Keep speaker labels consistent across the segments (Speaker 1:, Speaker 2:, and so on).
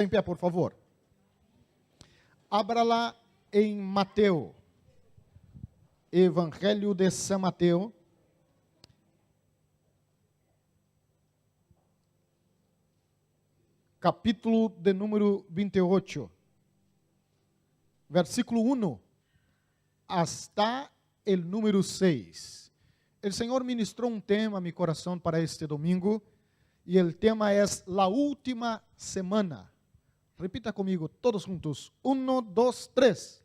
Speaker 1: Em pé, por favor. Abra lá em Mateus, Evangelho de São Mateus, capítulo de número 28, versículo 1 hasta el número 6. El Senhor ministrou um tema a mi coração para este domingo, e o tema é la última semana. Repita comigo, todos juntos. 1, 2, 3.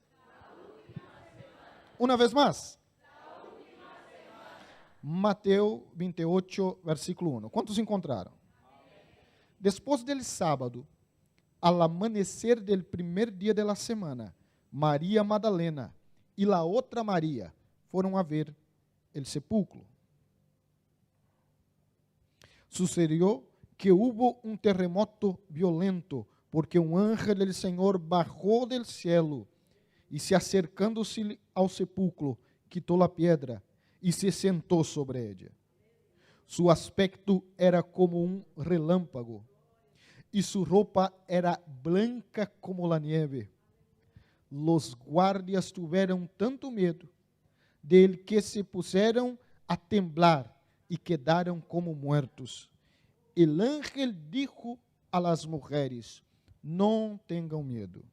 Speaker 1: Uma vez mais. Mateus 28, versículo 1. Quantos encontraram? Depois del sábado, al amanecer del primer dia de la semana, Maria Madalena e la outra Maria foram a ver el sepulcro. Sucedió que hubo un terremoto violento, porque um ángel del Senhor bajou del cielo e se acercando-se ao sepulcro, quitou a pedra e se sentou sobre ella. Su aspecto era como um relâmpago e su roupa era blanca como la nieve. Los guardias tiveram tanto medo dele que se puseram a temblar e quedaram como muertos. El ángel dijo a las mujeres: não tenham medo.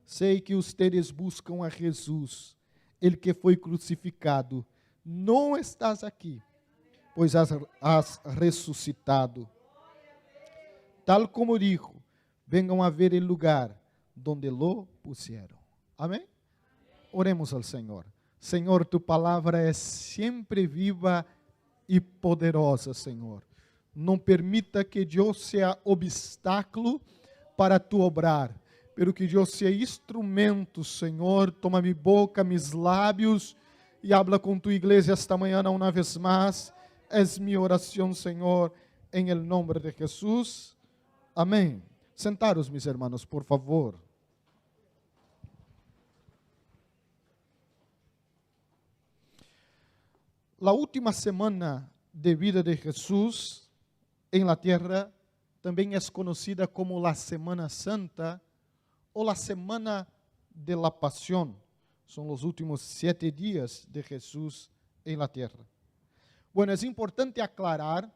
Speaker 1: Sei que ustedes buscam a Jesus, el que foi crucificado. Não estás aqui, pois has ressuscitado. Tal como dijo, venham a ver el lugar donde lo pusieron. Amém? Oremos ao Senhor. Senhor, tu palavra é sempre viva e poderosa, Senhor. Não permita que eu seja obstáculo para tu obrar, pero que eu seja instrumento, Senhor. Toma minha boca, mis lábios e habla com tu igreja esta manhã uma vez mais. Es minha oração, Senhor, em el nome de Jesus. Amém. Sentaros, mis hermanos, por favor. La última semana de vida de Jesús en la tierra também é conhecida como la Semana Santa ou la Semana de la Pasión. São os últimos 7 dias de Jesús en la tierra. Bueno, é importante aclarar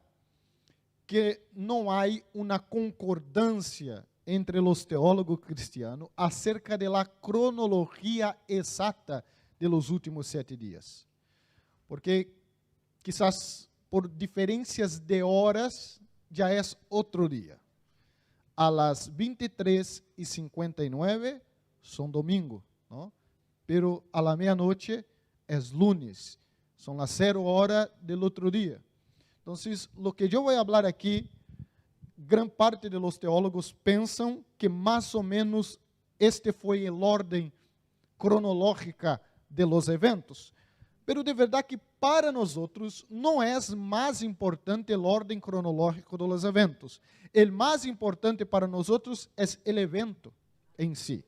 Speaker 1: que não há uma concordância entre os teólogos cristianos acerca de la cronologia exata de los últimos 7 dias. Porque quizás por diferenças de horas já é outro dia. A las 23:59 são domingo, ¿no? Pero a la meia-noite é lunes. São as 0 horas del outro dia. Então, o que eu vou falar aqui, gran parte de los teólogos pensam que mais ou menos este foi a ordem cronológica de los eventos. Pero de verdade que para nós outros não é mais importante a ordem cronológica dos eventos. O mais importante para nós outros é o evento em si.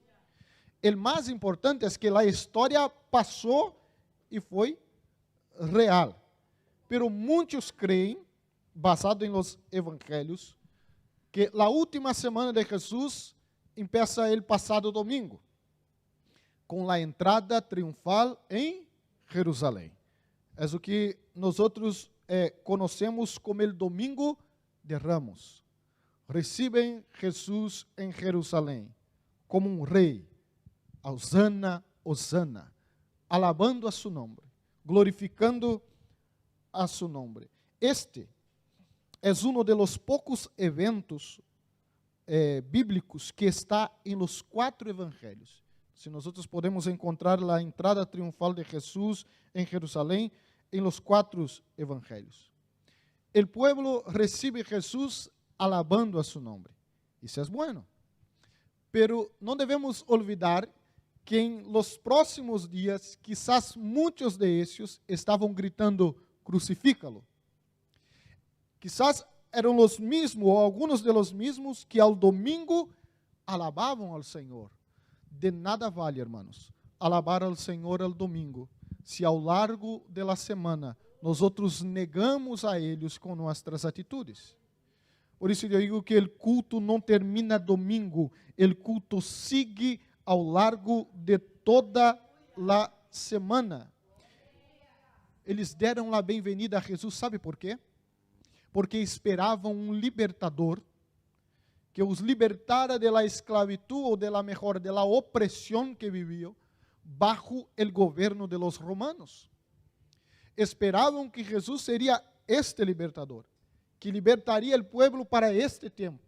Speaker 1: O mais importante é que a história passou e foi real. Pero muitos creem, basado em los evangelhos, que a última semana de Jesus empieza el passado domingo, com a entrada triunfal em Jerusalém. É o que nós conhecemos como o Domingo de Ramos. Recebem Jesus em Jerusalém como um rei. Hosana, Hosana. Alabando a su nome. Glorificando a su nome. Este é um dos poucos eventos bíblicos que está em los 4 evangelhos. Se nós podemos encontrar a entrada triunfal de Jesus em Jerusalém em los 4 evangelhos. El pueblo recibe Jesus alabando a su nome. Isso é bueno. Pero não devemos olvidar que em los próximos dias, quizás muitos de esses estavam gritando: crucifícalo. Quizás eram os mesmos, ou alguns de los mesmos, que ao domingo alabavam ao Senhor. De nada vale, hermanos, alabar ao Senhor ao domingo, se ao largo da semana nós outros negamos a eles com nossas atitudes. Por isso eu digo que o culto não termina domingo, o culto sigue ao largo de toda a semana. Eles deram a bem-vinda a Jesus, sabe por quê? Porque esperavam um libertador que os libertara de la esclavitud ou de la opressão que viviam bajo el governo de los romanos. Esperavam que Jesus seria este libertador, que libertaria o pueblo para este tempo.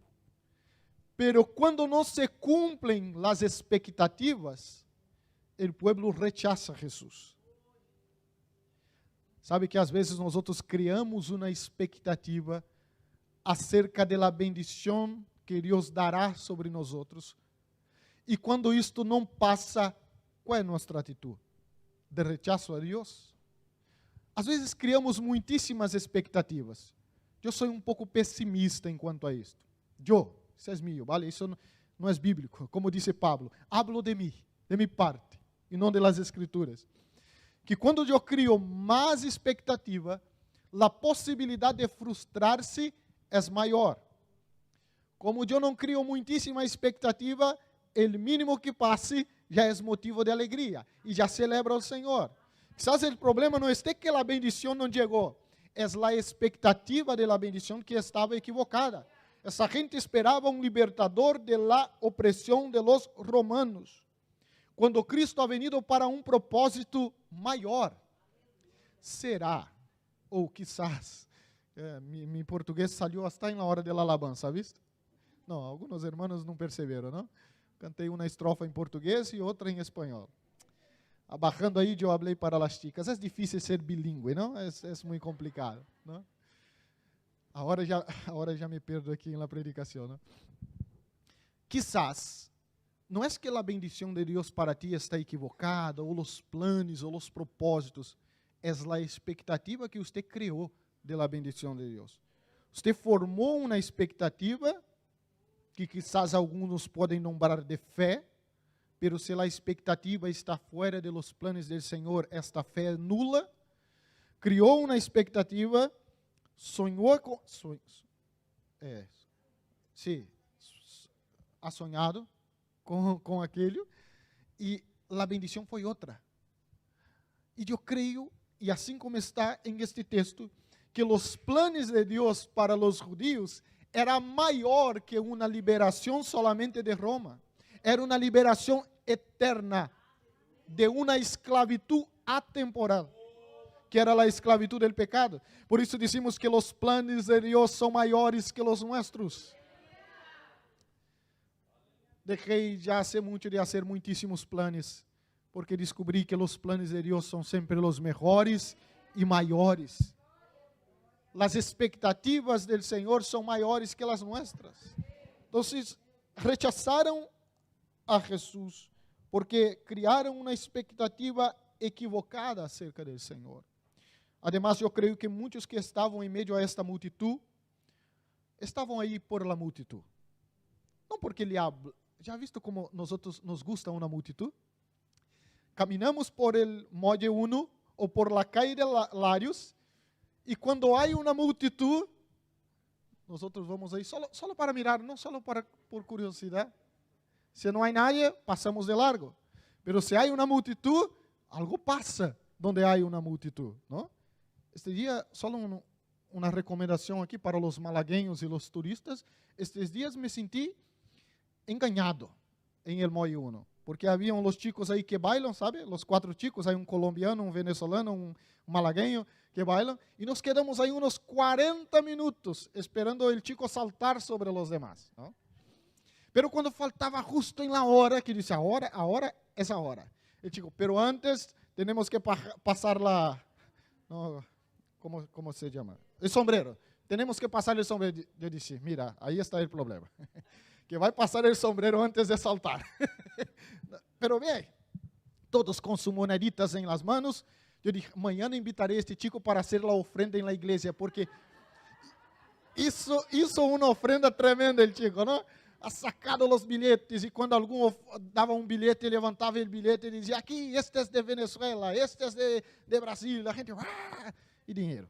Speaker 1: Pero quando não se cumplen as expectativas, o pueblo rechaza Jesus. Sabe que às vezes nós criamos uma expectativa acerca da bendição que Deus dará sobre nós. E quando isto não passa, qual é a nossa atitude? De rechazo a Deus? Às vezes criamos muitíssimas expectativas. Eu sou um pouco pessimista em quanto a isto. Isso é meu, vale? Isso não é bíblico. Como disse Pablo, hablo de mim, de minha parte, e não de las Escrituras. Que quando eu crio mais expectativa, a possibilidade de frustrar-se é maior. Como eu não crio muitíssima expectativa, o mínimo que passe já é motivo de alegria e já celebra o Senhor. Quizás o problema não é que a bendição não chegou, é a expectativa de la bendição que estava equivocada. Essa gente esperava um libertador de la opressão de los romanos, quando Cristo ha venido para um propósito maior. Será, ou quizás, meu português saiu até na hora da alabança, ¿viste? Não, alguns irmãos não perceberam, não? Cantei uma estrofa em português e outra em espanhol. Abajando aí, eu falei para las chicas. É difícil ser bilíngue, não? É muito complicado, não? Agora já me perdo aqui na predicação, não? Quizás, não é que a bendição de Deus para ti está equivocada, ou os planos, ou os propósitos. É a expectativa que você criou da bendição de Deus. Você formou uma expectativa que quizás alguns podem nombrar de fé, pero se a expectativa está fora de los planos do Senhor, esta fé é nula. Criou uma expectativa, sonhou com... ha sonhado com aquilo, e a bendição foi outra. E eu creio, e assim como está em este texto, que os planos de Deus para os judíos era maior que uma liberação solamente de Roma. Era uma liberação eterna de uma esclavitud atemporal, que era a esclavitud do pecado. Por isso dizemos que os planos de Deus são maiores que os nossos. Deixei já hace muito de fazer muitíssimos planos, porque descobri que os planos de Deus são sempre os melhores e maiores. As expectativas do Senhor são maiores que as nossas. Então, rechazaram a Jesus, porque criaram uma expectativa equivocada acerca do Senhor. Además, eu creio que muitos que estavam em meio a esta multitud, estavam aí por la multitud. Não porque ele habla. Já visto como nos gusta uma multitud? Caminhamos por el Molle 1 ou por la calle de Larios, e quando há uma multitud, nós vamos aí só para mirar, não só por curiosidade. Se não há nadie, passamos de largo. Pero se há uma multitud, algo passa donde há uma multitud, não? Este dia, só uma recomendação aqui para os malagueños e os turistas. Estes dias me senti engañado em El Molle 1, porque haviam os chicos aí que bailam, sabe? Os 4 chicos, aí um colombiano, um venezolano, um malagueño que bailam, e nos quedamos aí uns 40 minutos esperando o chico saltar sobre os demás, não? Pero quando faltava justo em la hora, que disse, a hora é a hora. El chico, pero antes temos que passar la... No, como se chama? El sombrero. Temos que passar o sombrero. Eu disse, mira, aí está o problema. Que vai passar o sombrero antes de saltar. Pero bem, todos com sus moneditas em las manos. Eu disse, amanhã invitarei este chico para hacer la ofrenda em la igreja, porque isso é uma ofrenda tremenda, el chico, não? Ha sacado os bilhetes, e quando algum dava um bilhete, ele levantava o bilhete e dizia, aqui, este é de Venezuela, este é de Brasil, a gente, e dinheiro.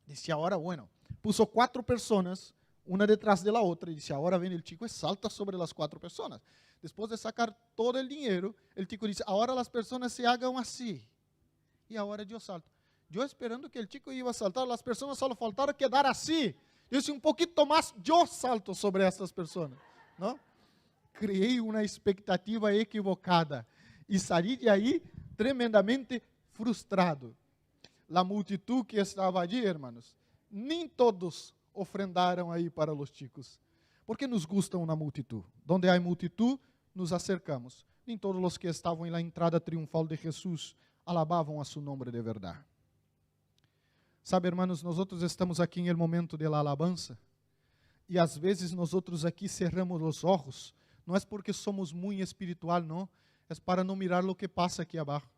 Speaker 1: Disse, agora, bueno, puso 4 pessoas una detrás de la otra, y dice, ahora viene el chico y salta sobre las 4 personas. Después de sacar todo el dinero, el chico dice, ahora las personas se hagan así. Y ahora yo salto. Yo esperando que el chico iba a saltar, las personas solo faltaron quedar así. Yo dije, un poquito más, yo salto sobre estas personas, ¿no? Creé una expectativa equivocada y salí de ahí tremendamente frustrado. La multitud que estaba allí, hermanos, nem todos ofrendaram aí para os chicos, porque nos gusta uma multitud. Donde há multitud, nos acercamos. Nem todos os que estavam na entrada triunfal de Jesus alabavam a su nome de verdade. Sabe, hermanos, nós estamos aqui em el momento de la alabanza, e às vezes nós aqui cerramos os olhos, não é porque somos muito espiritual, não, é para não mirar o que passa aqui abaixo.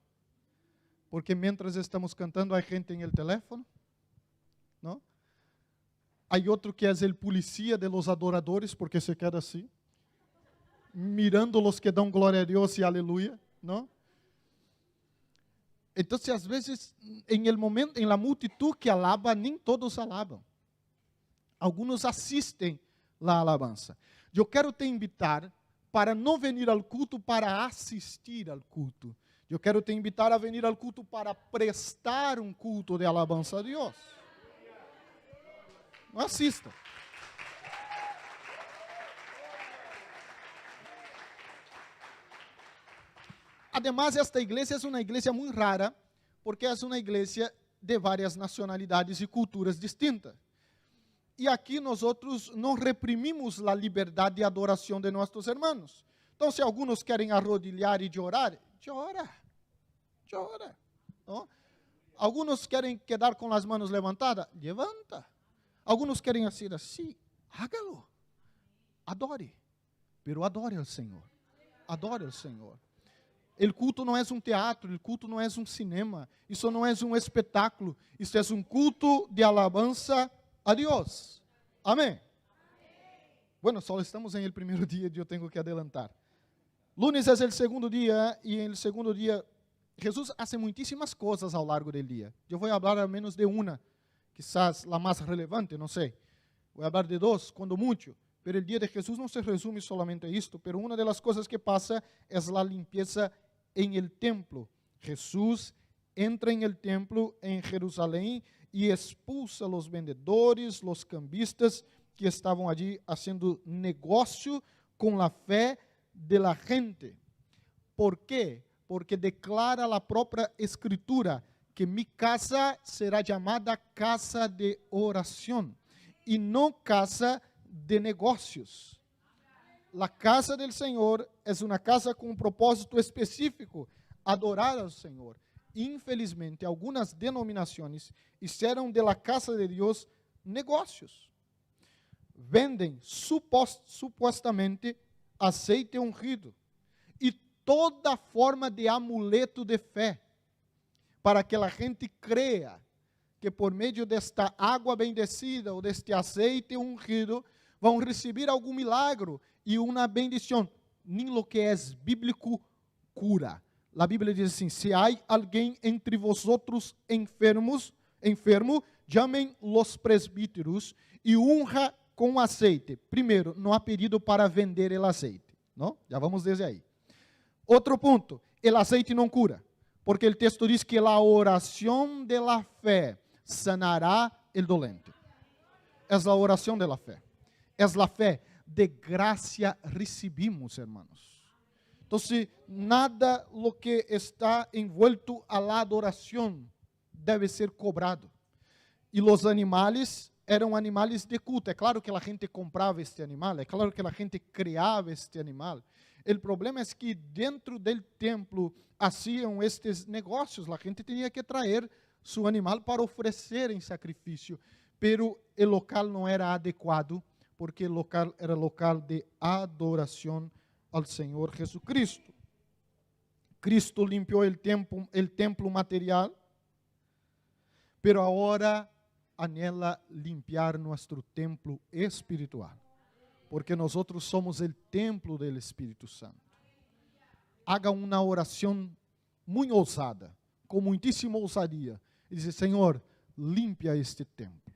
Speaker 1: Porque mientras estamos cantando, há gente em el teléfono, não? Há outro que é o policía de los adoradores, porque se queda assim, mirando os que dão glória a Deus e aleluia, não? Então, às vezes, em el momento, em la multitud que alaba, nem todos alabam. Alguns assistem la alabanza. Eu quero te invitar para não venir ao culto para assistir ao culto. Eu quero te invitar a venir ao culto para prestar um culto de alabanza a Deus. Não assista. Además, esta igreja é uma igreja muito rara, porque é uma igreja de várias nacionalidades e culturas distintas. E aqui nós não reprimimos a liberdade de adoração de nossos irmãos. Então, se alguns querem arrodilhar e chorar, chora. ¿No? Algunos querem quedar com as manos levantadas, levanta. Algunos querem ser assim, hágalo. Adore, pero adore ao Senhor. Adore ao Senhor. O culto não é um teatro, o culto não é um cinema, isso não é um espetáculo, isso é um culto de alabanza a Deus. Amém. Bueno, só estamos em el primeiro dia, eu tenho que adelantar. Lunes é o segundo dia, e no segundo dia, Jesus hace muitíssimas coisas ao largo do dia. Eu vou falar ao menos de uma, quizás a mais relevante, não sei. Vou falar de 2, quando muito. Pero o dia de Jesus não se resume solamente a isto, pero uma das coisas que passa é a limpeza em el templo. Jesus entra em el templo em Jerusalém e expulsa os vendedores, os cambistas que estavam ali fazendo negócio com a fé de la gente. ¿Por quê? Porque declara a própria Escritura que mi casa será chamada casa de oração e não casa de negócios. La casa del Senhor é uma casa com um propósito específico, adorar ao Senhor. Infelizmente, algumas denominações fizeram de la casa de Deus negócios. Vendem supostamente azeite ungido e toda forma de amuleto de fé, para que a gente creia que por meio desta água bendecida ou deste azeite ungido vão receber algum milagro e uma bendição. Nem lo que é bíblico cura. A Bíblia diz assim: se há alguém entre vosotros enfermo, chamem los presbíteros e unja com azeite. Primeiro, não há pedido para vender o azeite, não? Já vamos desde aí. Outro ponto, o azeite não cura, porque o texto diz que a oração de la fé sanará el dolente. É a oração de la fé. É a fé de graça recebimos, hermanos. Então, nada lo que está envuelto a la adoração deve ser cobrado. E os animais eram animais de culto. É claro que a gente comprava este animal, é claro que a gente criava este animal. O problema é que dentro do templo faziam estes negócios. A gente tinha que trazer seu animal para oferecer em sacrifício. Pero o local não era adequado, porque o local era local de adoração ao Senhor Jesucristo. Cristo limpiou o templo material, pero agora anhela limpiar nosso templo espiritual, porque nós somos o templo do Espírito Santo. Haga uma oração muito ousada, com muitíssima ousadia, e diz: Senhor, limpia este templo,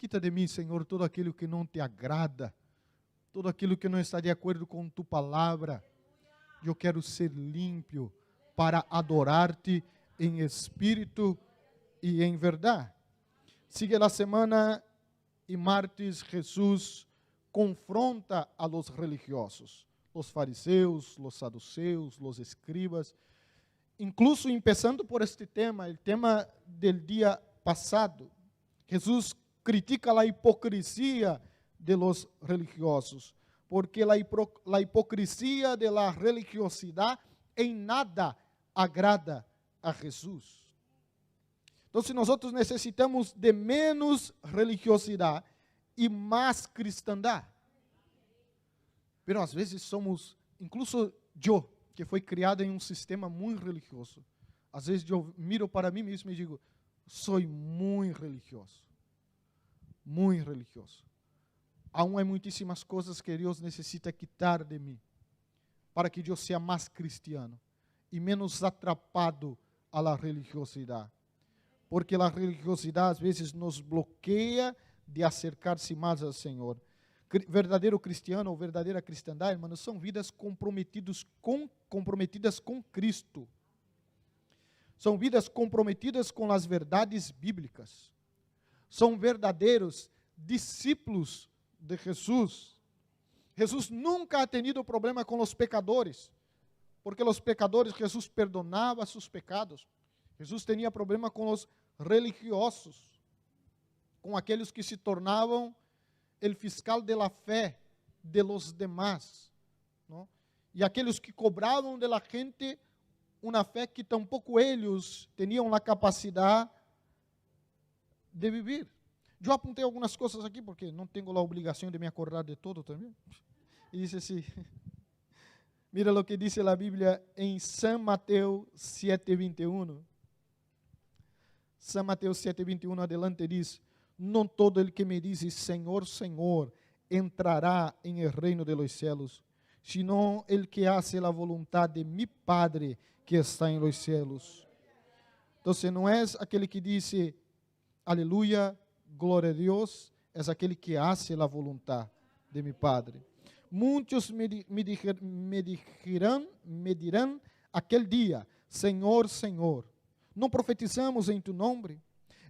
Speaker 1: Quita de mim, Senhor, todo aquilo que não te agrada, todo aquilo que não está de acordo com tu palavra. Eu quero ser limpo para adorar-te em espírito e em verdade. Sigue a semana e martes Jesus confronta a los religiosos, los fariseus, los saduceus, los escribas, incluso empezando por este tema, el tema del día pasado. Jesús critica a hipocrisia de los religiosos, porque la hipocrisia de la religiosidad en nada agrada a Jesús. Então, nós necessitamos de menos religiosidade e mais cristandade. Pero às vezes somos, incluso eu, que fui criado em um sistema muito religioso, às vezes eu miro para mim mesmo e digo, sou muito religioso. Muito religioso. Aún há muitíssimas coisas que Deus necessita quitar de mim, para que eu seja mais cristiano e menos atrapado a la religiosidade. Porque a religiosidade às vezes nos bloqueia de acercar-se mais ao Senhor. Verdadeiro cristiano ou verdadeira cristandade, irmãos, são vidas comprometidas com Cristo. São vidas comprometidas com as verdades bíblicas. São verdadeiros discípulos de Jesus. Jesus nunca ha tenido problema com os pecadores, porque os pecadores Jesus perdonava seus pecados. Jesus tinha problema com os religiosos, com aqueles que se tornavam o fiscal de la fé de los demás, não? E aqueles que cobravam de la gente uma fé que tampouco eles tinham a capacidade de viver. Eu apontei algumas coisas aqui, porque não tenho a obrigação de me acordar de todo também. E disse assim, mira o que diz a Bíblia em São Mateus 7:21. São Mateus 7:21 adelante diz, não todo el que me diz Senhor, Senhor, entrará em el reino de los cielos, sino el que hace la voluntad de mi Padre que está en los cielos. Então, não é aquele que disse, aleluia, glória a Deus, é aquele que hace la voluntad de mi Padre. Muitos me dirão aquele dia, Senhor, Senhor, não profetizamos em tu nome?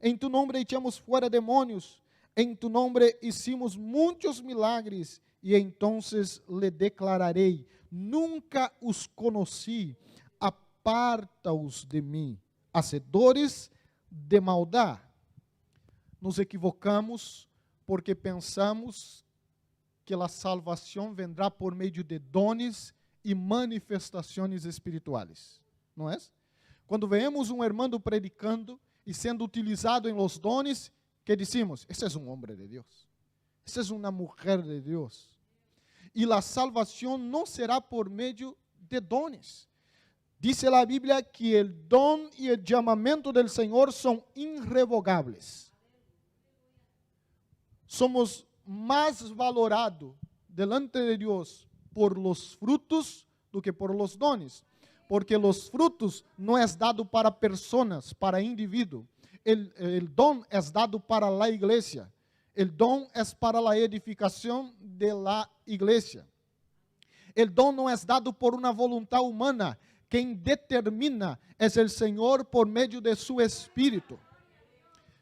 Speaker 1: Em tu nome echamos fora demônios, em tu nome hicimos muitos milagres, e entonces le declararei, nunca os conheci, aparta-os de mim, hacedores de maldade. Nos equivocamos porque pensamos que a salvação vendrá por meio de dones e manifestações espirituais, não é? Quando vemos um irmão predicando e sendo utilizado em los dones, que dizemos, esse é um homem de Deus, essa é uma mulher de Deus. E a salvação não será por meio de dones. Diz a Bíblia que o dom e o chamamento do Senhor são irrevogáveis. Somos mais valorados delante de Deus por los frutos do que por los dones. Porque los frutos não é dado para personas, para indivíduo. El dom é dado para la igreja. El dom é para la edificação de la igreja. El dom não é dado por uma voluntade humana. Quem determina é o Senhor por meio de su Espírito.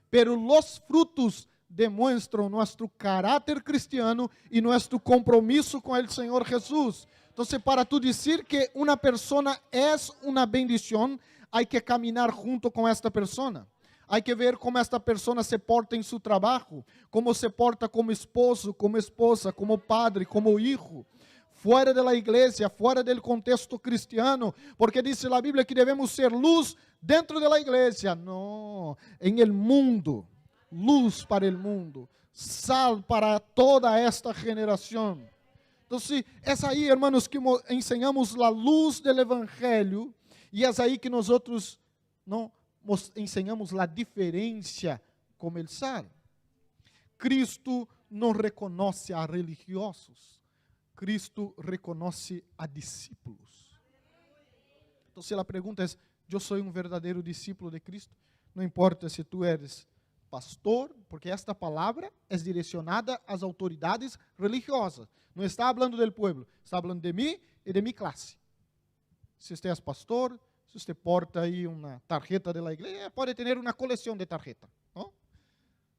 Speaker 1: Pero los frutos demonstram nosso caráter cristiano e nosso compromisso com o Senhor Jesus. Então, para tu dizer que uma pessoa é uma bendição, há que caminhar junto com esta pessoa. Há que ver como esta pessoa se porta em seu trabalho, como se porta como esposo, como esposa, como padre, como hijo, fora da igreja, fora do contexto cristiano, porque diz a Bíblia que devemos ser luz dentro da igreja, não, em el mundo, luz para el mundo, sal para toda esta geração. Então, é aí, irmãos, que ensinamos a luz do Evangelho, e é aí que nós outros não ensinamos a diferença como el sal. Cristo não reconhece a religiosos, Cristo reconhece a discípulos. Então, se a pergunta é, eu sou um verdadeiro discípulo de Cristo, não importa se tu eres pastor, porque esta palavra é direcionada às autoridades religiosas. Não está falando do povo, está falando de mim e de minha classe. Se você é pastor, se você porta aí uma tarjeta da igreja, pode ter uma coleção de tarjetas. Não?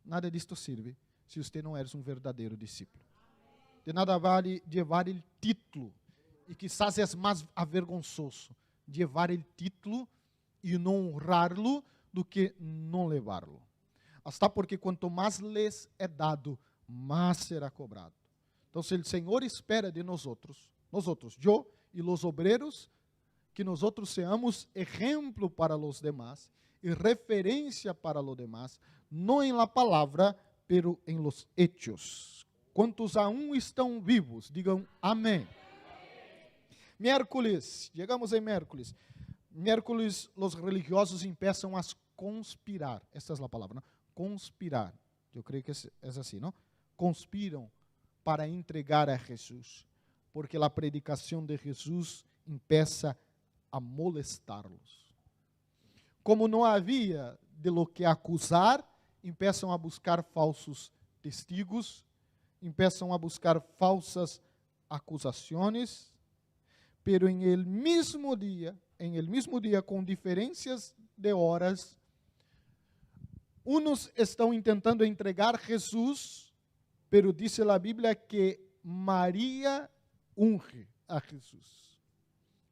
Speaker 1: Nada disto serve se você não é um verdadeiro discípulo. De nada vale levar o título, e quizás é mais avergonzoso levar o título e não honrá-lo do que não levá-lo. Hasta porque quanto mais lhes é dado, mais será cobrado. Então, se o Senhor espera de nós, eu e os obreiros, que nós seamos exemplo para os demás e referência para os demás, não em la palavra, pero em los hechos. Quantos aún estão vivos, digam amém. Miércoles, chegamos em miércoles. Miércoles, os religiosos começam a conspirar. Esta é a palavra, não? Conspirar. Eu creio que é assim, não? Conspiram para entregar a Jesus, porque a predicação de Jesus começa a molestá-los. Como não havia de lo que acusar, começam a buscar falsos testigos, começam a buscar falsas acusações, pero em el mismo dia, com diferenças de horas, uns estão tentando entregar Jesus, pero dice a Bíblia que Maria unge a Jesus.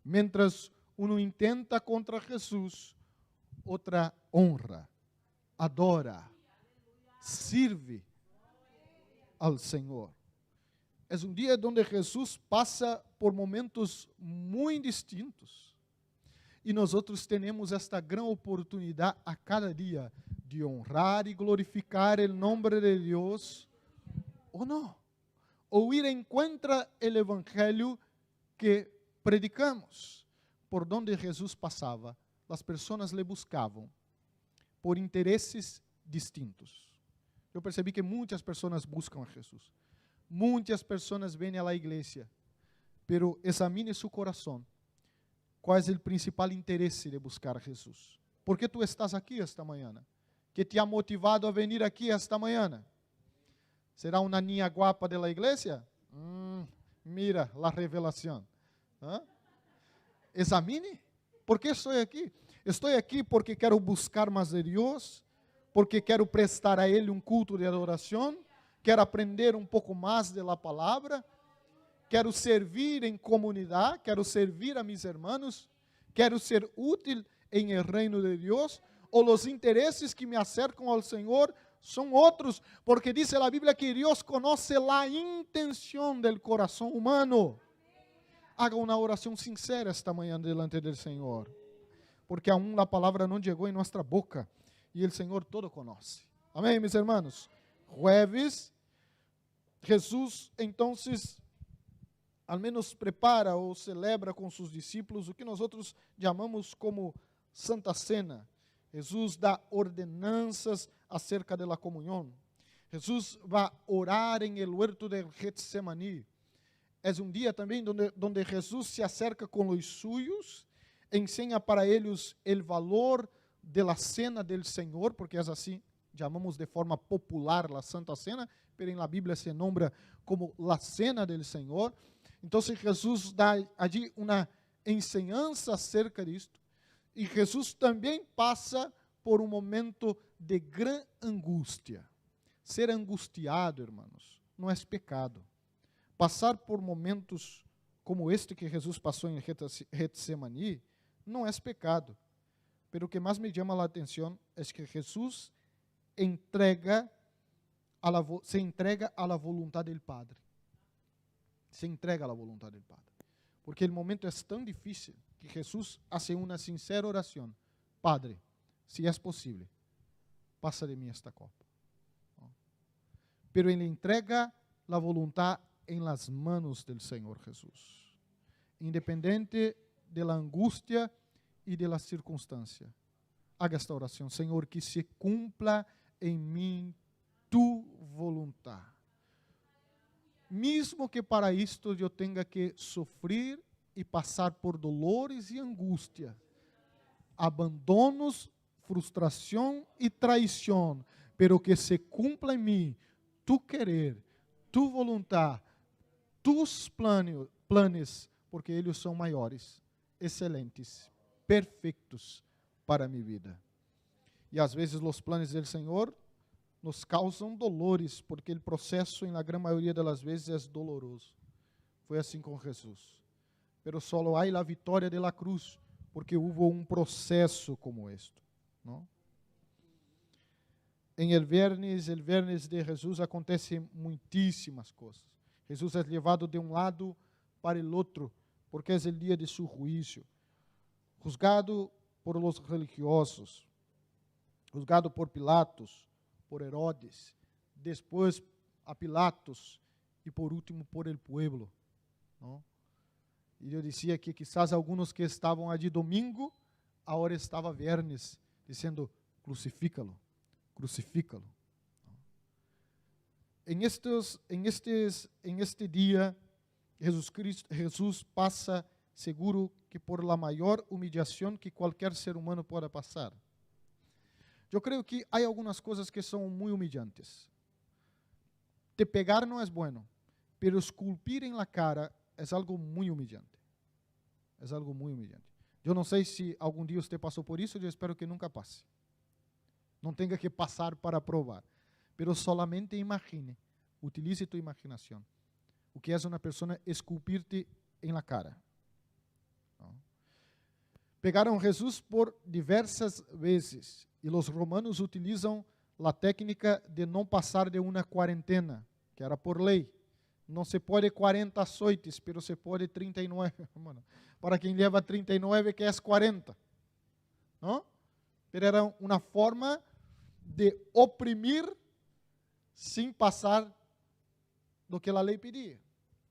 Speaker 1: Mientras uno intenta contra Jesus, outra honra, adora, sirve ao Senhor. É um dia onde Jesus passa por momentos muito distintos. E nós temos esta grande oportunidade a cada dia de honrar e glorificar o nome de Deus, ou não? Ou ir em contra o evangelho que predicamos. Por onde Jesus passava, as pessoas le buscavam por interesses distintos. Eu percebi que muitas pessoas buscam a Jesus. Muitas pessoas vêm à igreja, pero examine seu coração. Qual é o principal interesse de buscar a Jesus? Por que tu estás aqui esta manhã? Que te ha motivado a venir aqui esta manhã? Será uma niña guapa de la igreja? Mira a revelação. Examine. ¿Por que estou aqui? Estou aqui porque quero buscar mais de Deus, porque quero prestar a Ele um culto de adoração, quero aprender um pouco mais da palavra, quero servir em comunidade, quero servir a mis hermanos, quero ser útil em el reino de Deus, ou os interesses que me acercam ao Senhor são outros, porque diz a Bíblia que Deus conhece a intenção do coração humano. Haga uma oração sincera esta manhã delante do Senhor, porque aún a palavra não chegou em nossa boca, e o Senhor todo conhece. Amém, meus irmãos? Jueves, Jesus, então, al menos prepara ou celebra com seus discípulos o que nós chamamos como Santa Cena. Jesus dá ordenanças acerca da comunhão. Jesus vai orar em el huerto de Getsemaní. É um dia também onde Jesus se acerca com os suyos, ensina para eles o valor da cena do Senhor, porque é assim, chamamos de forma popular a Santa Cena, pero na Bíblia se nombra como a cena do Senhor. Então, Jesus dá ali uma ensinança acerca disto, e Jesus também passa por um momento de grande angústia. Ser angustiado, irmãos, não é pecado. Passar por momentos como este que Jesus passou em Getsemaní não é pecado. Pero o que mais me chama a atenção é que Jesus se entrega à vontade do Padre. Se entrega à vontade do Padre. Porque o momento é tão difícil que Jesus hace uma sincera oração. Padre, se é possível, passa de mim esta copa. Pero ele entrega a vontade em las manos del Senhor Jesus. Independente de la angústia e de la circunstância. Haga esta oração. Senhor, que se cumpla em mim tu voluntad. Mesmo que para isto eu tenha que sofrer e passar por dolores e angústia, abandonos, frustração e traição, pero que se cumpla em mim tu querer, tu vontade, tus planos, porque eles são maiores, excelentes, perfeitos para minha vida. E às vezes os planos do Senhor nos causam dolores, porque o processo, na grande maioria das vezes, é doloroso. Foi assim com Jesus. Pero solo há a vitória de la cruz, porque houve processo como este, não? Em el viernes de Jesus acontecem muitíssimas coisas. Jesus é levado de lado para o outro, porque é o dia de seu juízo. Juzgado por los religiosos, juzgado por Pilatos, por Herodes, depois a Pilatos e por último por el pueblo, não? E eu dizia que quizás alguns que estavam ali domingo, agora estava viernes, dizendo, crucifícalo, crucifícalo. Em este dia, Jesus passa seguro que por la maior humillação que qualquer ser humano pode passar. Eu creio que há algumas coisas que são muito humilhantes. Te pegar não é bueno, pero esculpir em la cara é algo muito humilhante. É algo muito humilhante. Eu não sei se algum dia você passou por isso, eu espero que nunca passe. Não tenha que passar para provar. Pero solamente imagine, utilize tu imaginação. O que é uma pessoa esculpir-te em la cara. Não? Pegaram Jesus por diversas vezes. E os romanos utilizam a técnica de não passar de uma quarentena, que era por lei. Não se pode 40 açoites, pero se pode 39. Mano, para quem leva 39, que é 40. Não? Pero era uma forma de oprimir sem passar do que a lei pedia.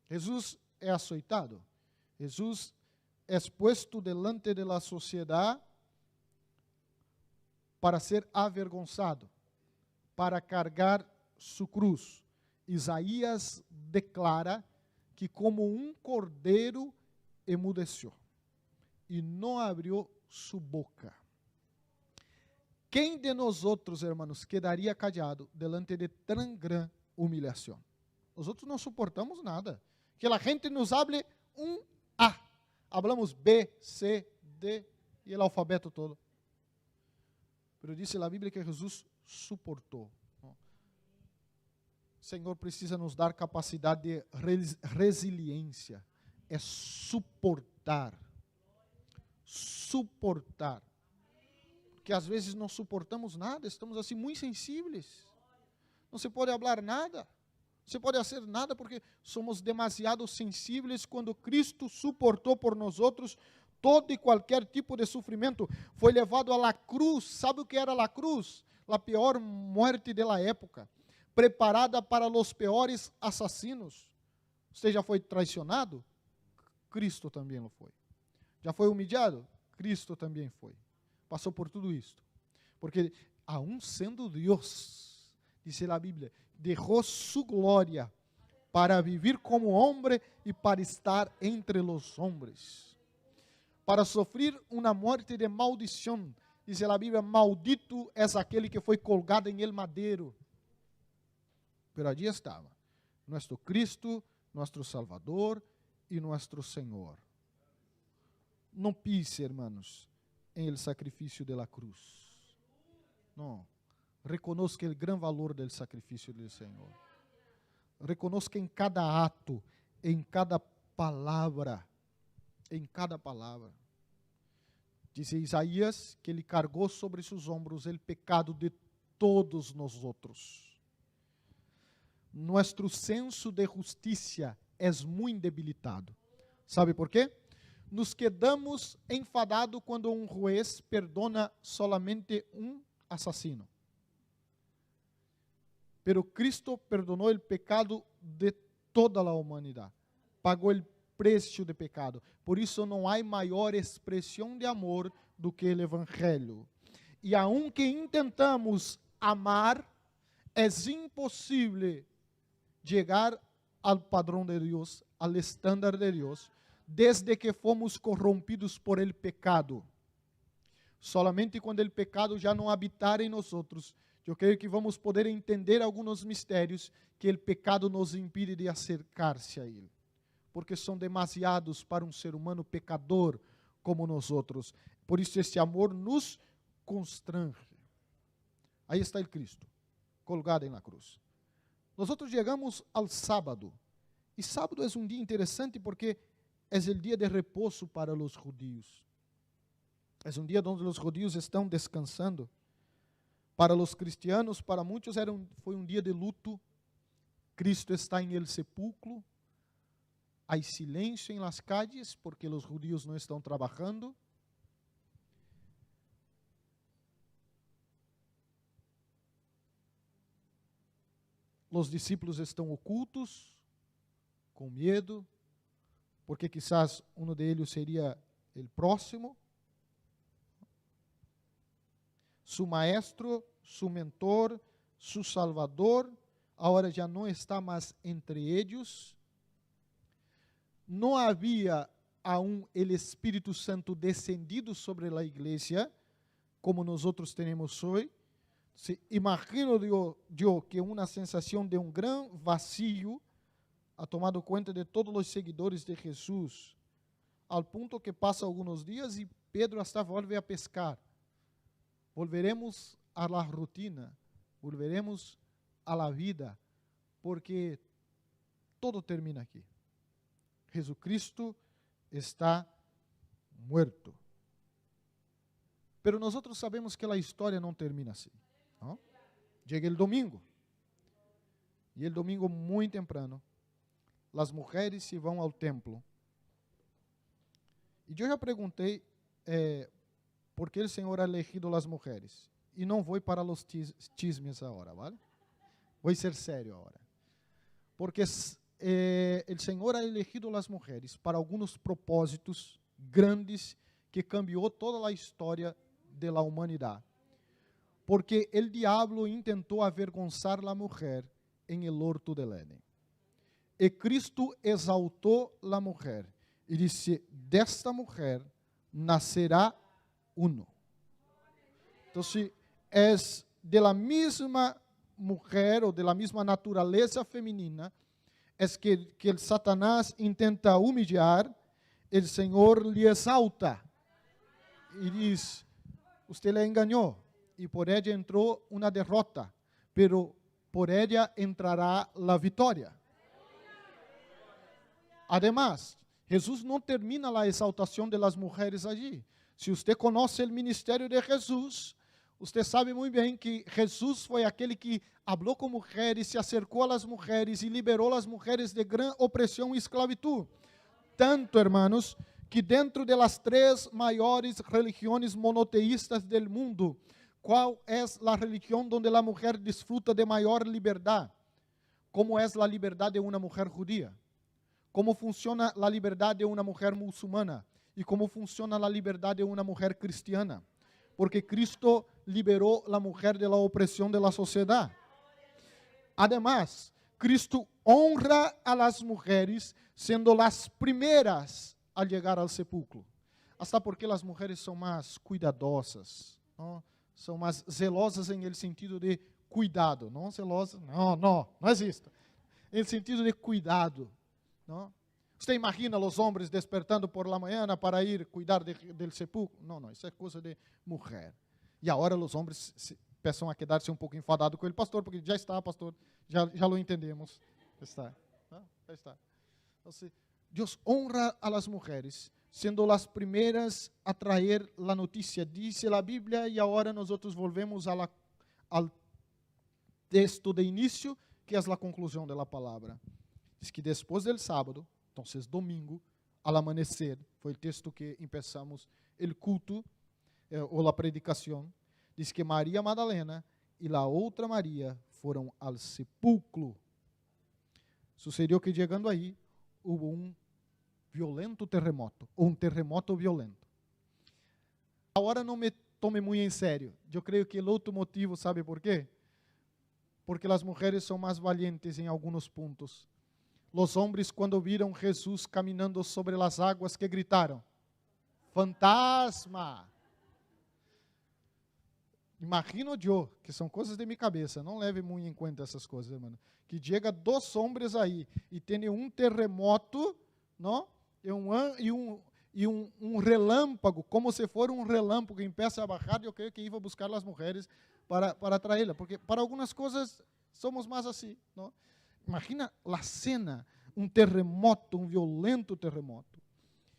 Speaker 1: Jesus é açoitado. Jesus é exposto delante da sociedade para ser avergonzado, para cargar sua cruz. Isaías declara que como cordeiro emudeceu e não abriu sua boca. Quem de nós outros, hermanos, quedaria callado delante de tão grande humilhação? Nós outros não suportamos nada. Que a gente nos hable A. Hablamos B, C, D e o alfabeto todo. Pero diz a Bíblia que Jesus suportou. O Senhor precisa nos dar capacidade de resiliência. É suportar. Suportar. Porque às vezes não suportamos nada, estamos assim muito sensíveis. Não se pode falar nada. Não se pode fazer nada porque somos demasiado sensíveis quando Cristo suportou por nós outros todo e qualquer tipo de sofrimento. Foi levado à cruz. Sabe o que era a cruz? A pior morte da época. Preparada para os piores assassinos. Você já foi traicionado? Cristo também lo foi. Já foi humilhado? Cristo também foi. Passou por tudo isto. Porque, aun sendo Deus, diz a Bíblia, deixou sua glória para viver como homem e para estar entre os homens. Para sofrer uma morte de maldição. Diz a Bíblia, maldito é aquele que foi colgado em el madeiro. Pero allí estava, nosso Cristo, nosso Salvador e nosso Senhor. Não pise, hermanos, em el sacrifício de la cruz. Não. Reconozca o grande valor do sacrifício do Senhor. Reconozca em cada ato, em cada palavra, diz Isaías que ele cargou sobre seus ombros o pecado de todos nós outros. Nosso senso de justiça é muito debilitado. Sabe por quê? Nos quedamos enfadados quando juez perdona solamente assassino. Pero Cristo perdonou o pecado de toda a humanidade. Pagou o preço de pecado. Por isso não há maior expressão de amor do que o Evangelho. E aunque intentamos amar, é impossível chegar ao padrão de Deus, ao estándar de Deus, desde que fomos corrompidos por el pecado. Solamente quando el pecado já não habitar em nós outros, Eu creio que vamos poder entender alguns mistérios que o pecado nos impede de acercar-se a Ele, porque são demasiados para um ser humano pecador como nós outros. Por isso este amor nos constrange. Aí está o Cristo, colgado na cruz. Nós chegamos ao sábado, e sábado é um dia interessante porque é o dia de repouso para os judeus. É um dia onde os judeus estão descansando. Para os cristianos, para muitos, foi um dia de luto. Cristo está em el sepulcro. Há silêncio em las calles, porque os judeus não estão trabalhando. Os discípulos estão ocultos, com medo, porque quizás um deles seria o próximo. Su maestro, su mentor, su salvador, agora já não está mais entre eles. Não havia aún el Espírito Santo descendido sobre a igreja, como nós temos hoje. Imagino eu que uma sensação de um grande vazio ha tomado conta de todos os seguidores de Jesus, ao ponto que passa alguns dias e Pedro hasta volve a pescar. Volveremos a la rutina, volveremos a la vida, porque todo termina aqui. Jesucristo está muerto. Pero nós sabemos que a história não termina assim. ¿No? Chega o domingo. E o domingo, muito temprano, as mulheres se vão ao templo. E eu já perguntei por que o Senhor ha elegido as mulheres. E não vou para os chismes agora, ¿vale? Vou ser sério agora. Porque o Senhor ha elegido as mulheres para alguns propósitos grandes que cambiou toda a história da humanidade. Porque o diabo tentou avergonzar a mulher em el horto del Éden. E Cristo exaltou a mulher e disse: desta mulher nascerá uno. Então, é de la mesma mulher ou de la mesma natureza feminina é que o Satanás intenta humilhar, o Senhor lhe exalta e diz: você le enganou e por ela entrou uma derrota, pero por ela entrará a vitória. Además, Jesus não termina a exaltação de las mulheres allí. Se você conhece o ministério de Jesus, você sabe muito bem que Jesus foi aquele que falou com mulheres, se acercou às mulheres e liberou as mulheres de grande opressão e esclavitud. Tanto, hermanos, que dentro de las 3 maiores religiões monoteístas del mundo, qual é a religião onde a mulher desfruta de maior liberdade? Como é a liberdade de uma mulher judia? Como funciona a liberdade de uma mulher muçulmana? E como funciona a liberdade de uma mulher cristiana? Porque Cristo liberou a mulher da opressão da sociedade. Además, Cristo honra a las mulheres, sendo as primeiras a chegar ao sepulcro. Hasta porque as mulheres são mais cuidadosas, não? São mais zelosas em el sentido de cuidado, não zelosas, não existe. Em sentido de cuidado, não? Você imagina os homens despertando por la manhã para ir cuidar del sepulcro? Não, isso é coisa de mulher. E agora os homens peçam a quedar-se um pouco enfadados com o pastor, porque já está, pastor, já lo entendemos. Está, não? Já está. Então, Deus honra a las mulheres, sendo as primeiras a trazer a notícia. Diz a Bíblia, e agora nós volvemos ao texto de início, que é a conclusão da palavra. Diz que depois do sábado, então, domingo, ao amanhecer, foi o texto que começamos o culto, ou a predicação, diz que Maria Madalena e a outra Maria foram ao sepulcro. Sucedeu que, chegando aí, houve um violento terremoto, ou um terremoto violento. Agora não me tome muito em sério. Eu creio que o outro motivo, sabe por quê? Porque as mulheres são mais valientes em alguns pontos. Os homens, quando viram Jesus caminhando sobre as águas, que gritaram: fantasma! Imagino eu, que são coisas de minha cabeça, não leve muito em conta essas coisas, irmão. Que chega 2 homens aí e tem um terremoto, não? E um relâmpago, como se for um relâmpago que empieza a bajar, eu creio que ia buscar as mulheres para traê-la, porque para algumas coisas somos mais assim, não? Imagina a cena, um terremoto, um violento terremoto.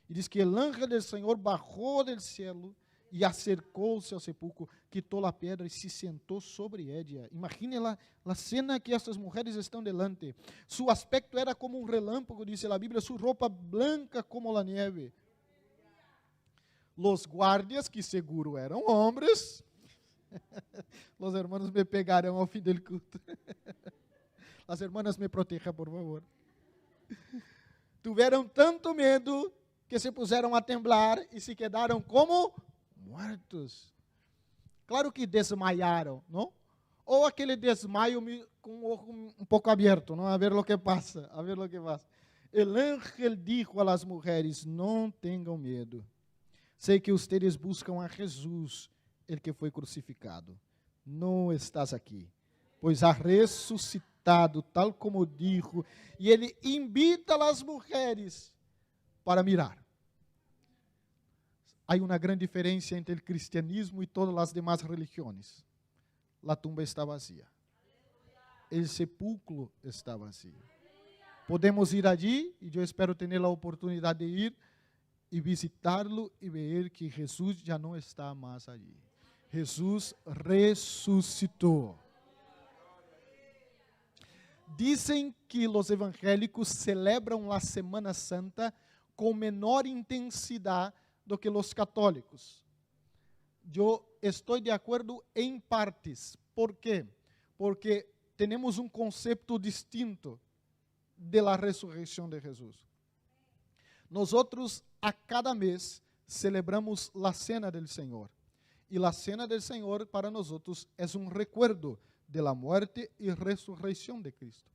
Speaker 1: E diz que o anjo do Senhor bajou do céu e acercou-se ao sepulcro, quitou a pedra e se sentou sobre ella. Imagine a cena que essas mulheres estão delante. Su aspecto era como um relâmpago, diz a Bíblia, sua roupa branca como a neve. Los guardias, que seguro eram homens, os hermanos me pegarão ao fim do culto. As hermanas me protejam, por favor. Tiveram tanto medo que se puseram a temblar e se quedaram como mortos. Claro que desmaiaram, não? Ou aquele desmaio com o ojo um pouco aberto, não? A ver o que passa, a ver o que passa. El ángel dijo a las mujeres, não tenham medo. Sei que ustedes buscam a Jesus, el que foi crucificado. Não estás aqui, pois ha ressuscitado, tal como dijo, e ele invita as mulheres para mirar. Há uma grande diferença entre o cristianismo e todas as demais religiões. A tumba está vazia. O sepulcro está vazio. Podemos ir allí, e eu espero ter a oportunidade de ir e visitá-lo e ver que Jesus já não está mais ali. Jesus ressuscitou. Dizem que os evangélicos celebram a Semana Santa com menor intensidade do que os católicos. Eu estou de acordo em partes. ¿Por quê? Porque temos um conceito distinto de la ressurreição de Jesus. Nós a cada mês celebramos a Cena del Senhor. E a Cena del Senhor para nós é um recuerdo de la muerte e ressurreição de Cristo.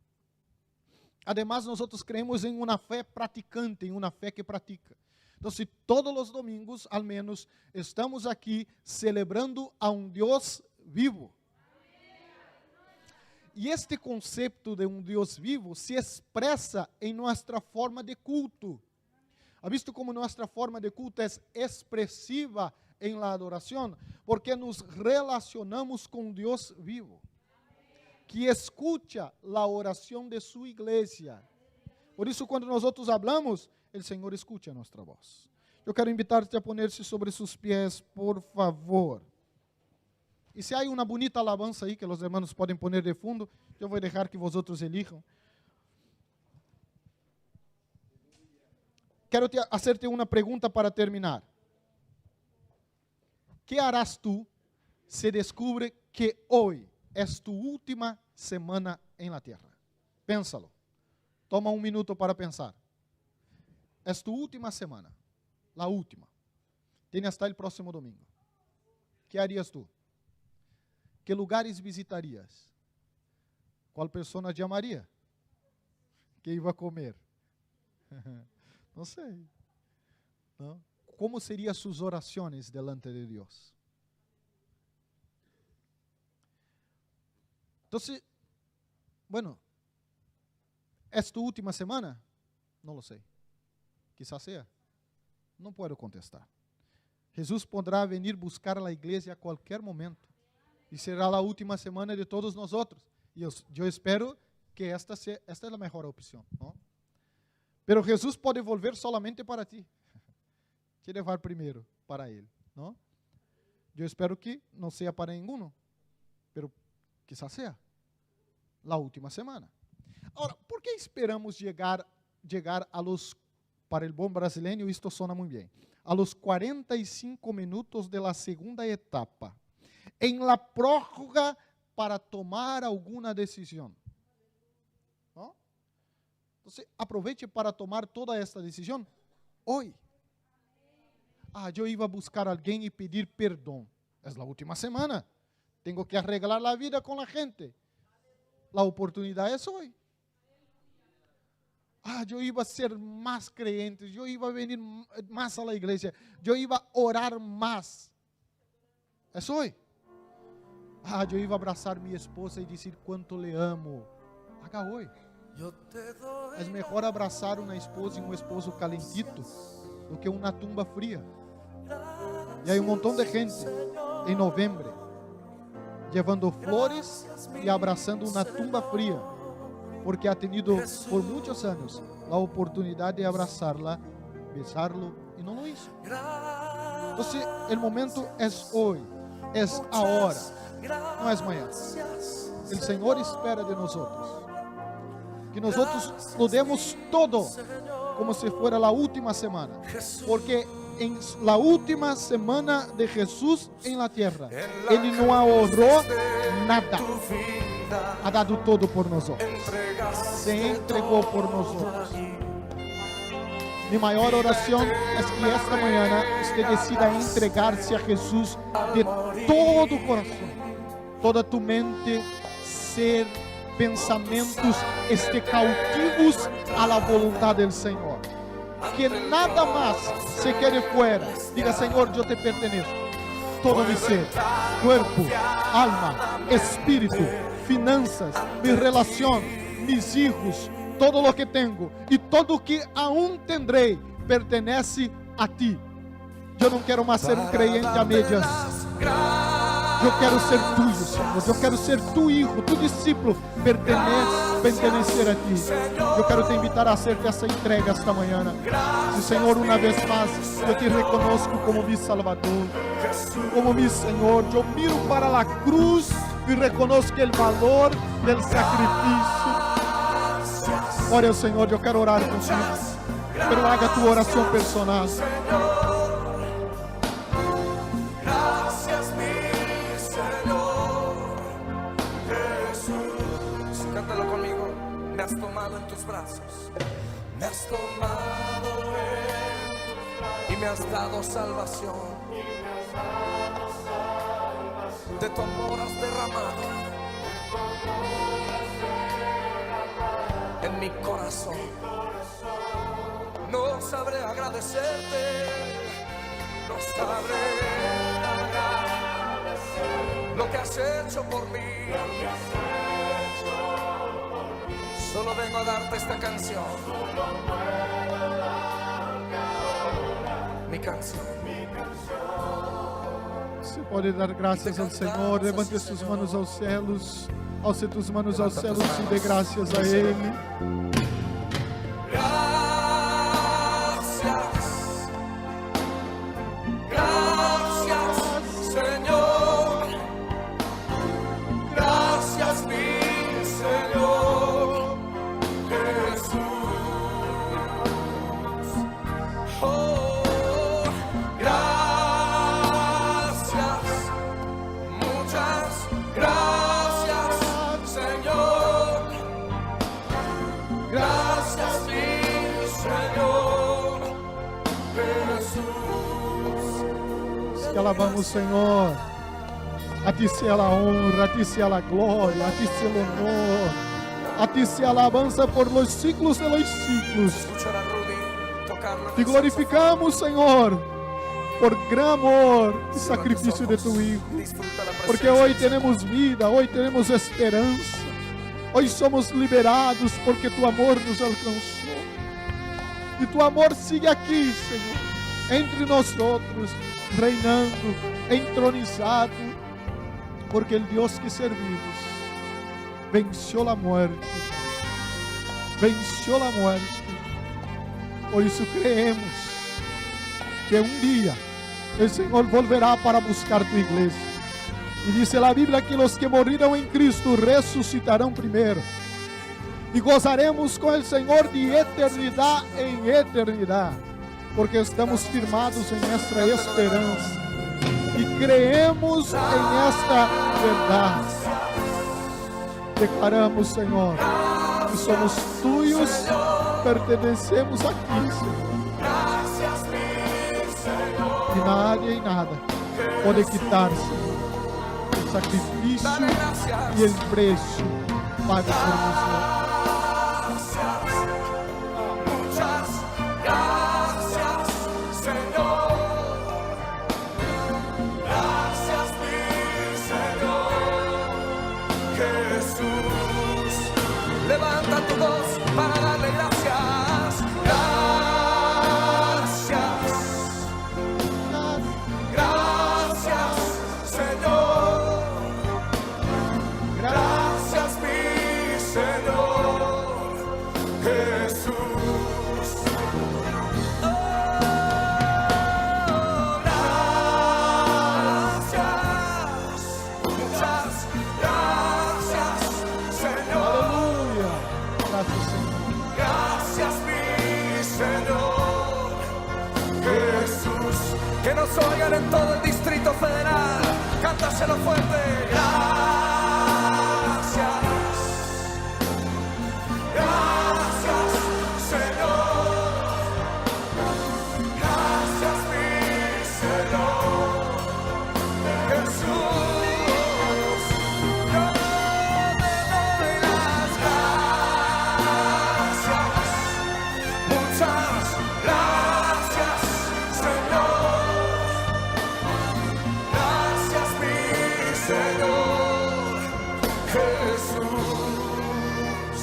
Speaker 1: Además, nós creemos em uma fé praticante, em uma fé que pratica. Então, se todos os domingos, al menos, estamos aqui celebrando a um Deus vivo. E este conceito de um Deus vivo se expressa em nossa forma de culto. ¿Ha visto como nossa forma de culto é expressiva em la adoração? Porque nos relacionamos com Deus vivo, que escucha a oração de sua igreja. Por isso, quando nós hablamos, o Senhor escucha a nossa voz. Eu quero invitar-te a poner-se sobre seus pés, por favor. E se há uma bonita alabanza aí que os hermanos podem poner de fundo, eu vou deixar que vosotros elijam. Quero hacerte uma pergunta para terminar. ¿Qué harás tú se descubre que hoy es tu última semana en la tierra? Pénsalo. Toma un minuto para pensar. Es tu última semana. La última. Tienes hasta el próximo domingo. ¿Qué harías tú? ¿Qué lugares visitarías? ¿Cuál persona llamaría? ¿Qué iba a comer? Não sei. Não? Como seriam suas orações delante de Deus? Então, bueno, ¿é tu última semana? Não lo sei. Quizás sea. Não posso contestar. Jesus poderá vir buscar a igreja a qualquer momento. E será a última semana de todos nós. E eu espero que esta é a melhor opção. Não? Pero Jesus pode volver solamente para ti. Te levar primeiro para Ele. Não? Eu espero que não seja para nenhum. Pero quizás sea a última semana. Agora, por que esperamos chegar a los, para o bom brasileiro, isto sona muito bem, a los 45 minutos de la segunda etapa, em la prórroga para tomar alguma decisão? ¿No? Então, aproveite para tomar toda esta decisão hoje. Eu iba a buscar alguém e pedir perdão. É a última semana. Tenho que arreglar a vida com a gente. A oportunidade é hoje. Eu iba a ser mais crente, eu iba a venir mais à igreja, eu iba a orar mais. É hoje. eu iba a abraçar minha esposa e dizer quanto le amo. Haga hoy. É melhor abraçar uma esposa e um esposo calentito do que uma tumba fria. E há um montão de gente em novembro levando flores e abraçando uma tumba fria, porque ha tenido por muitos anos a oportunidade de abraçá-la, besá-lo e não lo hizo. Então, o momento é hoje, é a hora, não é amanhã. O Senhor espera de nós que nós lo demos todo como se fuera a última semana, porque en la última semana de Jesús en la tierra, Él no ahorró nada, ha dado todo por nosotros, se entregó por nosotros. Mi mayor oración es que esta mañana usted decida entregarse a Jesús de todo corazón, toda tu mente, ser, pensamentos esté cautivos a la voluntad del Señor. Que nada más se quede fuera. Diga: Señor, yo te pertenezco. Todo mi ser, cuerpo, alma, espíritu, finanzas, mi relación, mis hijos, todo lo que tengo y todo lo que aún tendré pertenece a ti. Yo no quiero más ser un creyente a medias. Yo quero ser tuyo, Senhor. Eu quero ser tu hijo, tu discípulo, pertenecer a ti. Eu quero te invitar a hacer essa entrega esta manhã. E, Senhor, uma vez mais, eu te reconozco como mi Salvador, como mi Senhor. Eu miro para a cruz e reconozco o valor do sacrifício. Ora, Senhor, eu quero orar contigo. Pero haga tu oração personal.
Speaker 2: Me has tomado en tus brazos, me has tomado y me has dado salvación. De tu amor has derramado en mi corazón. No sabré agradecerte, no sabré lo que has hecho por mí. Solo vengo a darte esta canción. Mi canción.
Speaker 1: Você pode dar graças ao Senhor. Levante suas manos aos céus. Alce tus manos aos céus e dê graças a Ele. Te alabamos, Senhor. A ti sea a honra, a ti sea a glória, a ti sea o honor, a ti sea a alabanza por los siglos de los siglos. Te glorificamos, Senhor, por gran amor e sacrifício de tu Hijo, porque hoje temos vida, hoje temos esperança, hoje somos liberados porque tu amor nos alcançou. E tu amor sigue aqui, Senhor, entre nós outros, reinando, entronizado, porque o Deus que servimos venceu a morte, venceu a morte. Por isso creemos que um dia o Senhor volverá para buscar tu igreja. E diz a Bíblia que os que morreram em Cristo ressuscitarão primeiro. E gozaremos com o Senhor de eternidade em eternidade, porque estamos firmados em esta esperança e creemos em esta verdade. Declaramos, Senhor, que somos tuyos, pertencemos a ti, Senhor. E nada e nada pode quitar-se o sacrifício e o preço pago por nós.
Speaker 2: Gracias, mi Señor. que nos oigan en todo el Distrito Federal. Cántaselo fuerte. Gracias, gracias, Señor. Gracias, mi Señor. Jesús, yo te doy las gracias. Muchas gracias, Señor. Gracias, mi Señor Jesús.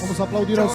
Speaker 1: Vamos a aplaudir ao